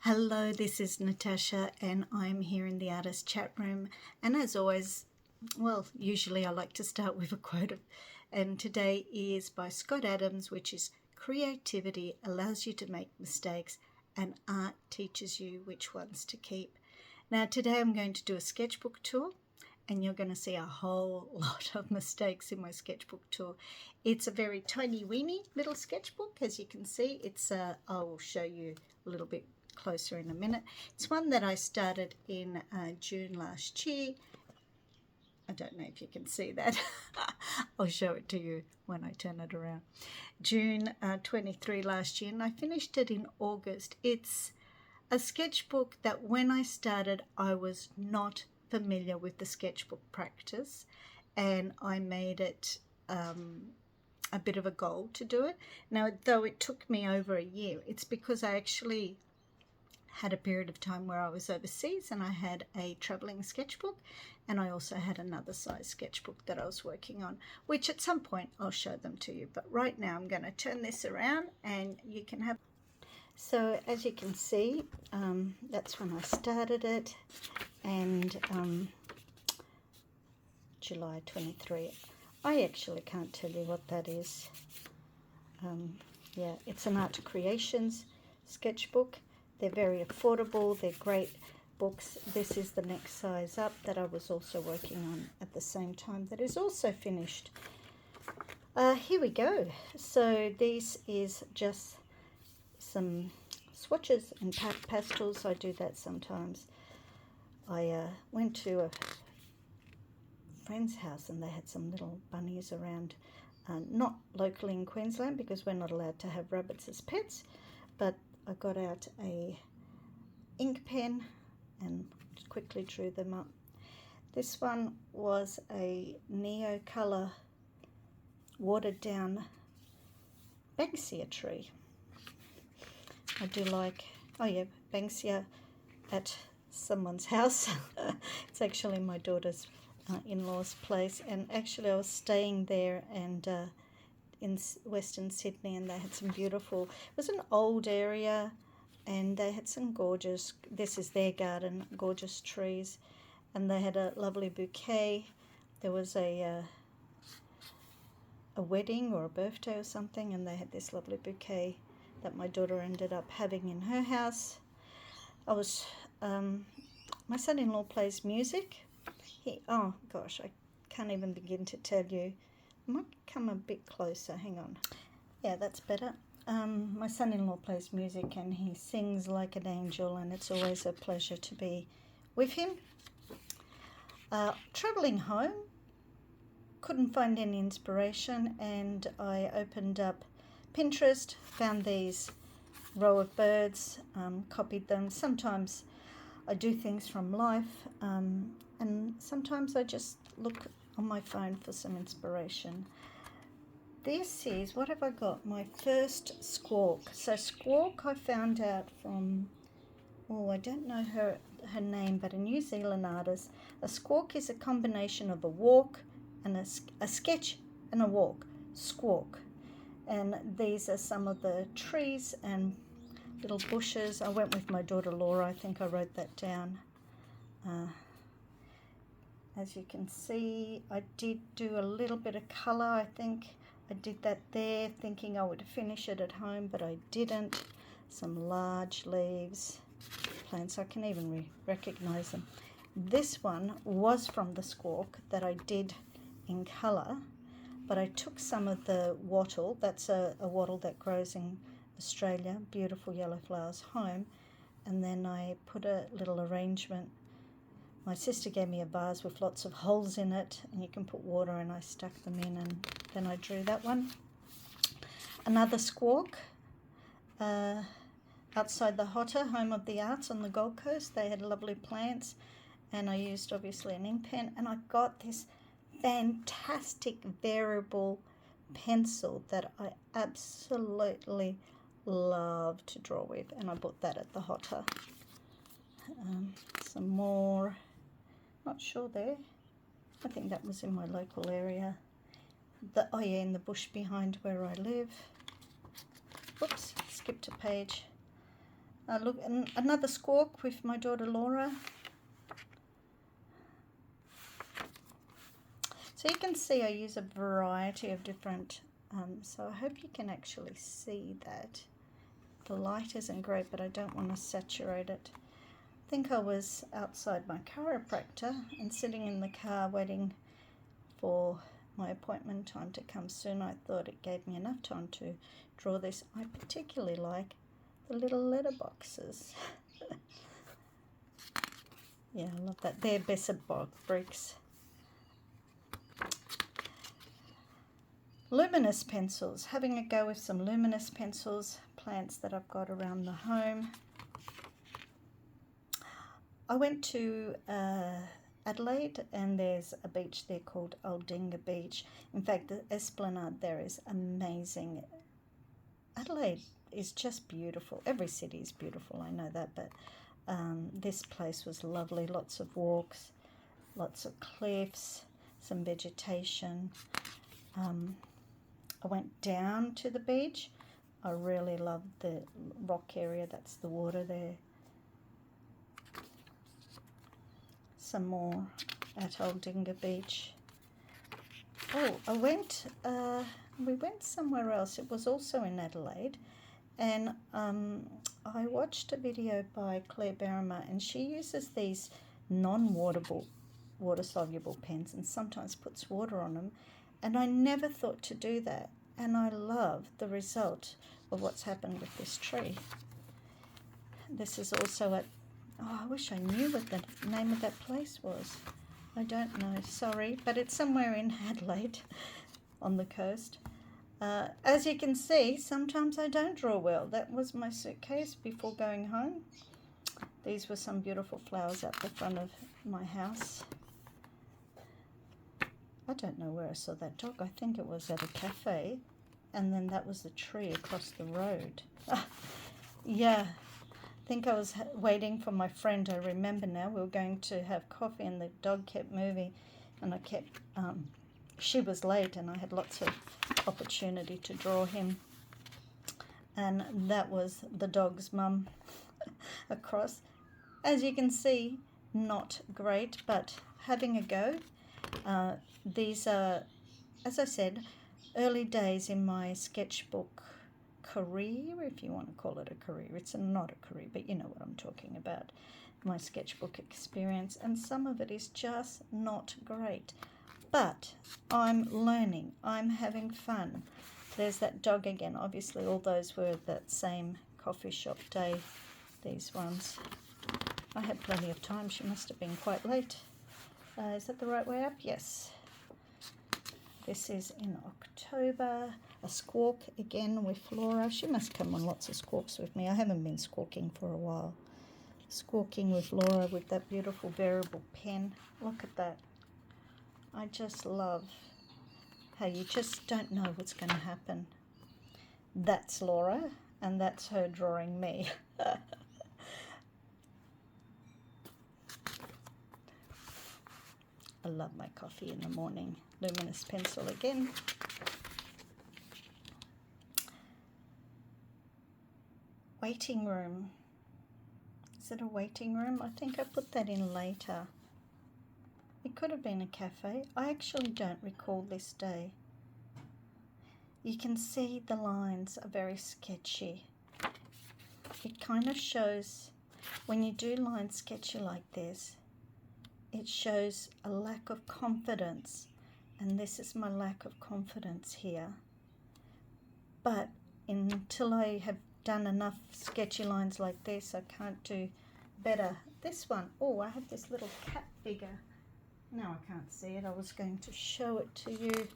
Hello, this is Natasha and I'm here in the artist chat room, and as always, usually I like to start with a quote and today is by Scott Adams, which is creativity allows you to make mistakes and art teaches you which ones to keep. Now today I'm going to do a sketchbook tour and you're going to see a whole lot of mistakes in my sketchbook tour. It's a very tiny weeny little sketchbook, as you can see. I will show you a little bit closer in a minute. It's one that I started in June last year. I don't know if you can see that. I'll show it to you when I turn it around. June 23 last year, and I finished it in August. It's a sketchbook that when I started I was not familiar with the sketchbook practice, and I made it a bit of a goal to do it. Now, though it took me over a year, it's because I actually had a period of time where I was overseas and I had a traveling sketchbook, and I also had another size sketchbook that I was working on, which at some point I'll show them to you. But right now I'm going to turn this around and you can have. So as you can see, that's when I started it, and July 23. I actually can't tell you what that is. Yeah, it's an Art Creations sketchbook. They're very affordable. They're great books. This is the next size up that I was also working on at the same time, that is also finished. Here we go. So this is just some swatches and pastels. I do that sometimes. I went to a friend's house and they had some little bunnies around, not locally in Queensland because we're not allowed to have rabbits as pets, but I got out a ink pen and quickly drew them up. This one was a neo colour watered down Banksia tree. I do like, Banksia at someone's house. It's actually my daughter's in-laws place, and actually I was staying there and in Western Sydney, and they had some beautiful, it was an old area and they had some gorgeous, this is their garden, gorgeous trees, and they had a lovely bouquet. There was a wedding or a birthday or something, and they had this lovely bouquet that my daughter ended up having in her house. My son-in-law plays music. Oh gosh, I can't even begin to tell you. I might come a bit closer, hang on. Yeah, that's better. My son-in-law plays music and he sings like an angel, and it's always a pleasure to be with him. Travelling home, couldn't find any inspiration, and I opened up Pinterest, found these row of birds, copied them. Sometimes I do things from life, and sometimes I just look on my phone for some inspiration. This is, what have I got? My first squark. So squark I found out from, I don't know her name, but a New Zealand artist. A squark is a combination of a walk and a sketch and a walk. Squark. And these are some of the trees and little bushes. I went with my daughter Laura. I think I wrote that down. As you can see, I did do a little bit of colour. I think I did that there, thinking I would finish it at home, but I didn't. Some large leaves, plants. I can even recognise them. This one was from the squark that I did in colour, but I took some of the wattle. That's a wattle that grows in Australia, beautiful yellow flowers, home, and then I put a little arrangement. My sister gave me a vase with lots of holes in it, and you can put water, and I stuck them in, and then I drew that one. Another squark, outside the Hotter, home of the arts on the Gold Coast. They had lovely plants, and I used obviously an ink pen, and I got this fantastic variable pencil that I absolutely love to draw with, and I bought that at the Hotter. Some more, not sure there. I think that was in my local area. In the bush behind where I live. Whoops, skipped a page. Look, another squawk with my daughter Laura. So you can see I use a variety of different, so I hope you can actually see that. The light isn't great, but I don't want to saturate it. I think I was outside my chiropractor and sitting in the car waiting for my appointment time to come soon. I thought it gave me enough time to draw this. I particularly like the little letterboxes. Yeah, I love that. They're Besser bricks. Luminous pencils. Having a go with some luminous pencils, plants that I've got around the home. I went to Adelaide, and there's a beach there called Aldinga Beach. In fact, the esplanade there is amazing. Adelaide is just beautiful. Every city is beautiful, I know that, but this place was lovely. Lots of walks, lots of cliffs, some vegetation. I went down to the beach. I really loved the rock area. That's the water there. Some more at Aldinga Beach. Oh, we went somewhere else. It was also in Adelaide. And I watched a video by Claire Berrimer, and she uses these water-soluble pens and sometimes puts water on them. And I never thought to do that. And I love the result of what's happened with this tree. This is also at, oh, I wish I knew what the name of that place was. I don't know, sorry, but it's somewhere in Adelaide on the coast. As you can see, sometimes I don't draw well. That was my suitcase before going home. These were some beautiful flowers at the front of my house. I don't know where I saw that dog. I think it was at a cafe, and then that was the tree across the road. Yeah, I think I was waiting for my friend. I remember now. We were going to have coffee, and the dog kept moving, and I kept, she was late, and I had lots of opportunity to draw him. And that was the dog's mum across. As you can see, not great, but having a go. These are, as I said, early days in my sketchbook career, if you want to call it a career. It's not a career, but you know what I'm talking about. My sketchbook experience, and some of it is just not great. But I'm learning. I'm having fun. There's that dog again. Obviously, all those were that same coffee shop day, these ones. I had plenty of time. She must have been quite late. Is that the right way up? Yes. This is in October. A squawk again with Laura. She must come on lots of squawks with me. I haven't been squawking for a while. Squawking with Laura with that beautiful variable pen. Look at that. I just love how you just don't know what's going to happen. That's Laura, and that's her drawing me. I love my coffee in the morning. Luminous pencil again. Waiting room. Is it a waiting room? I think I put that in later. It could have been a cafe. I actually don't recall this day. You can see the lines are very sketchy. It kind of shows, when you do line sketchy like this, it shows a lack of confidence, and this is my lack of confidence here. But until I have done enough sketchy lines like this, I can't do better. This one, oh, I have this little cat figure. Now I can't see it. I was going to show it to you,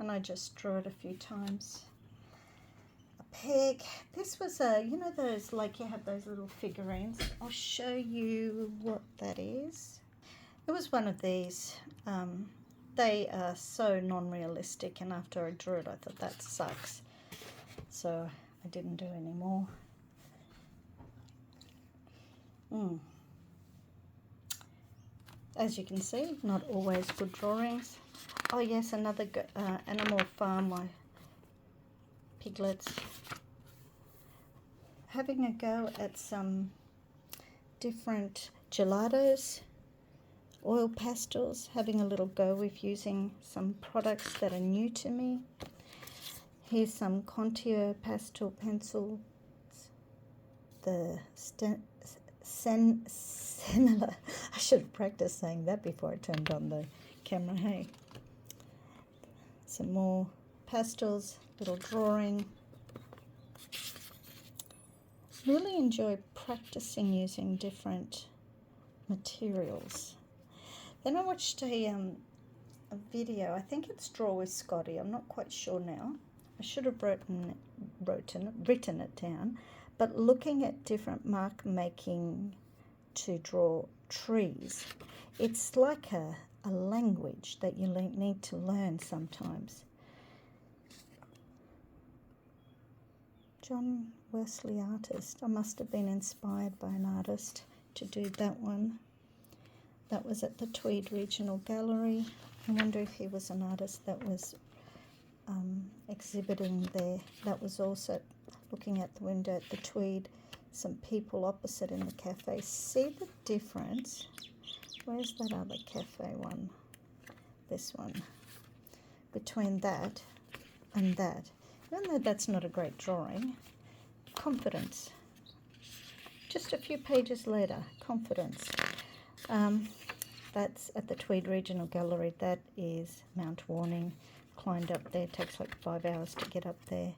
and I just drew it a few times. A pig. This was a, you know those, like you have those little figurines. I'll show you what that is. It was one of these. They are so non-realistic, and after I drew it, I thought that sucks. So I didn't do any more. As you can see, not always good drawings. Oh yes, another Animal Farm, my piglets. having a go at some different gelatos, oil pastels, having a little go with using some products that are new to me. Here's some contour pastel pencils, the Senila. I should have practiced saying that before I turned on the camera, hey. Some more pastels, little drawing. Really enjoy practicing using different materials. Then I watched a video, I think it's Draw with Scotty, I'm not quite sure now. I should have written it down, but looking at different mark making to draw trees, it's like a language that you need to learn sometimes. John Wesley artist. I must have been inspired by an artist to do that one. That was at the Tweed Regional Gallery. I wonder if he was an artist that was exhibiting there. That was also looking at the window at the Tweed. Some people opposite in the cafe. See the difference? Where's that other cafe one? This one. Between that and that. Even though that's not a great drawing, confidence. Just a few pages later, confidence. That's at the Tweed Regional Gallery. That is Mount Warning. Climbed up there. It takes like 5 hours to get up there.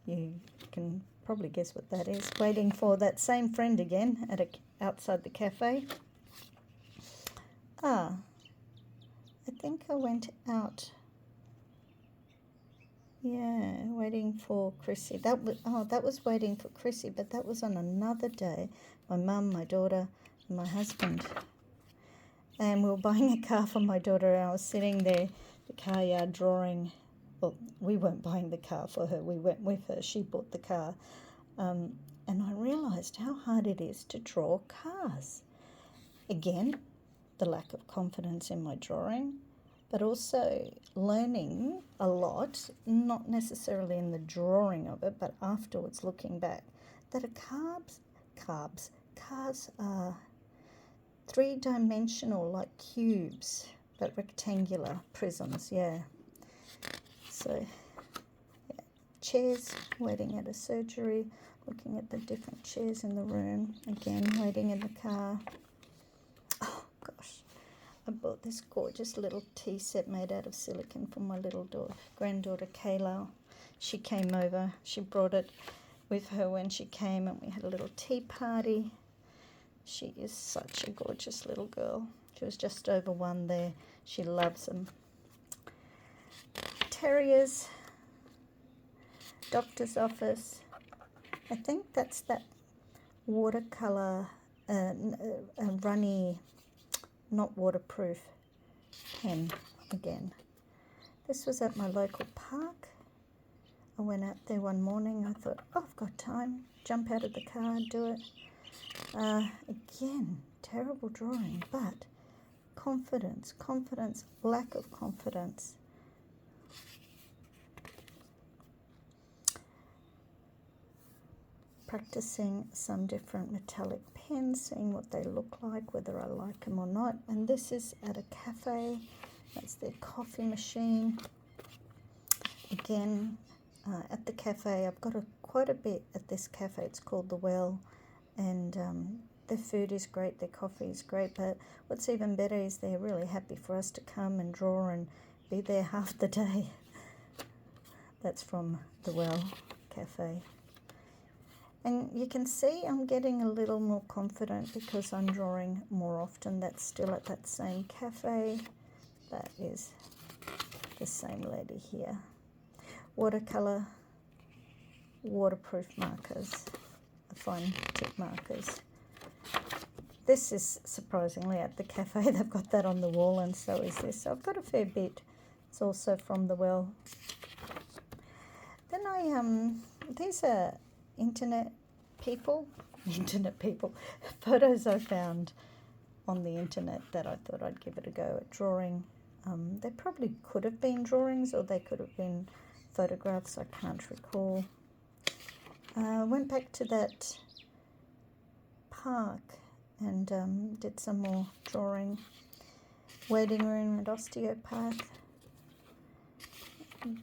You can probably guess what that is. Waiting for that same friend again at outside the cafe. I think I went out. Yeah, waiting for Chrissy. That was waiting for Chrissy, but that was on another day. My mum, my daughter, and my husband. And we were buying a car for my daughter, and I was sitting there, the car yard, drawing. Well, we weren't buying the car for her. We went with her. She bought the car. And I realised how hard it is to draw cars. Again, the lack of confidence in my drawing, but also learning a lot, not necessarily in the drawing of it, but afterwards looking back, that cars are three-dimensional, like cubes, but rectangular prisms, yeah. So, yeah. Chairs, waiting at a surgery, looking at the different chairs in the room, again, waiting in the car. Oh, gosh. I bought this gorgeous little tea set made out of silicone for my little granddaughter, Kayla. She came over. She brought it with her when she came, and we had a little tea party. She is such a gorgeous little girl. She was just over 1 there. She loves them. Terriers, doctor's office. I think that's that watercolour, runny, not waterproof pen again. This was at my local park. I went out there one morning. I thought, oh, I've got time. Jump out of the car and do it. Again, terrible drawing, but confidence, lack of confidence. Practicing some different metallic pens, seeing what they look like, whether I like them or not. And this is at a cafe. That's their coffee machine. Again, at the cafe, I've got quite a bit at this cafe. It's called The Well, and their food is great, their coffee is great, but what's even better is they're really happy for us to come and draw and be there half the day. That's from The Well Cafe. And you can see I'm getting a little more confident because I'm drawing more often. That's still at that same cafe. That is the same lady here. Watercolour, waterproof markers, fine tip markers. This is surprisingly at the cafe. They've got that on the wall, and so is this. So I've got a fair bit. It's also from The Well. Then these are internet people, photos I found on the internet that I thought I'd give it a go at drawing. They probably could have been drawings, or they could have been photographs, I can't recall. Went back to that park and did some more drawing. Waiting room at osteopath.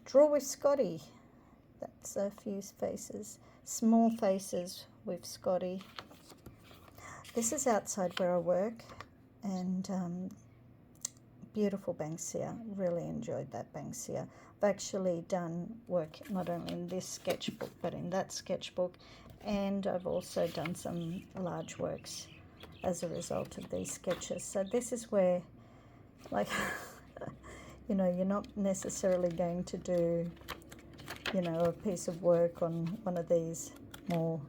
Draw with Scotty. That's a few faces. Small faces with Scotty. This is outside where I work, and beautiful Banksia. Really enjoyed that Banksia. I've actually done work not only in this sketchbook but in that sketchbook, and I've also done some large works as a result of these sketches. So this is where, like, you know, you're not necessarily going to do, you know, a piece of work on one of these more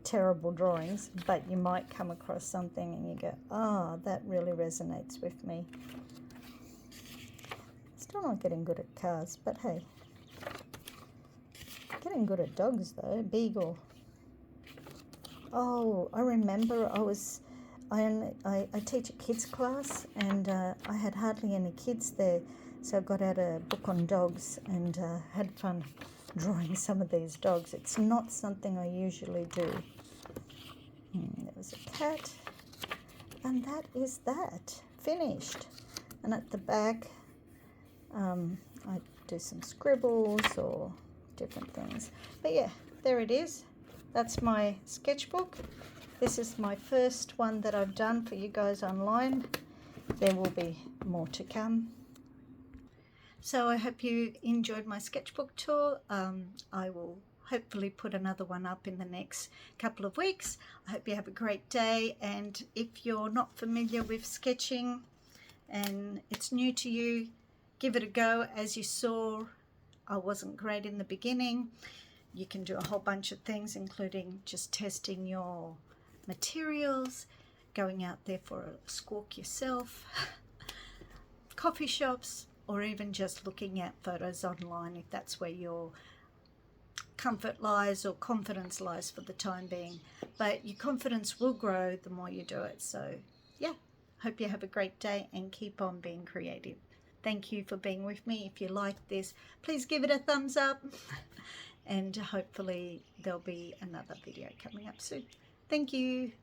terrible drawings, but you might come across something and you go, ah, that really resonates with me. Still not getting good at cars, but hey, getting good at dogs though. Beagle. Oh, I remember I teach a kids class, and I had hardly any kids there, so I got out a book on dogs and had fun drawing some of these dogs. It's not something I usually do. There was a cat, and that is that. Finished. And at the back, I do some scribbles or different things. But yeah, there it is. That's my sketchbook. This is my first one that I've done for you guys online. There will be more to come. So I hope you enjoyed my sketchbook tour. I will hopefully put another one up in the next couple of weeks. I hope you have a great day, and if you're not familiar with sketching and it's new to you, give it a go. As you saw, I wasn't great in the beginning. You can do a whole bunch of things, including just testing your materials, going out there for a squawk yourself, coffee shops, or even just looking at photos online if that's where your comfort lies or confidence lies for the time being. But your confidence will grow the more you do it. So yeah, hope you have a great day and keep on being creative. Thank you for being with me. If you like this, please give it a thumbs up, and hopefully there'll be another video coming up soon. Thank you.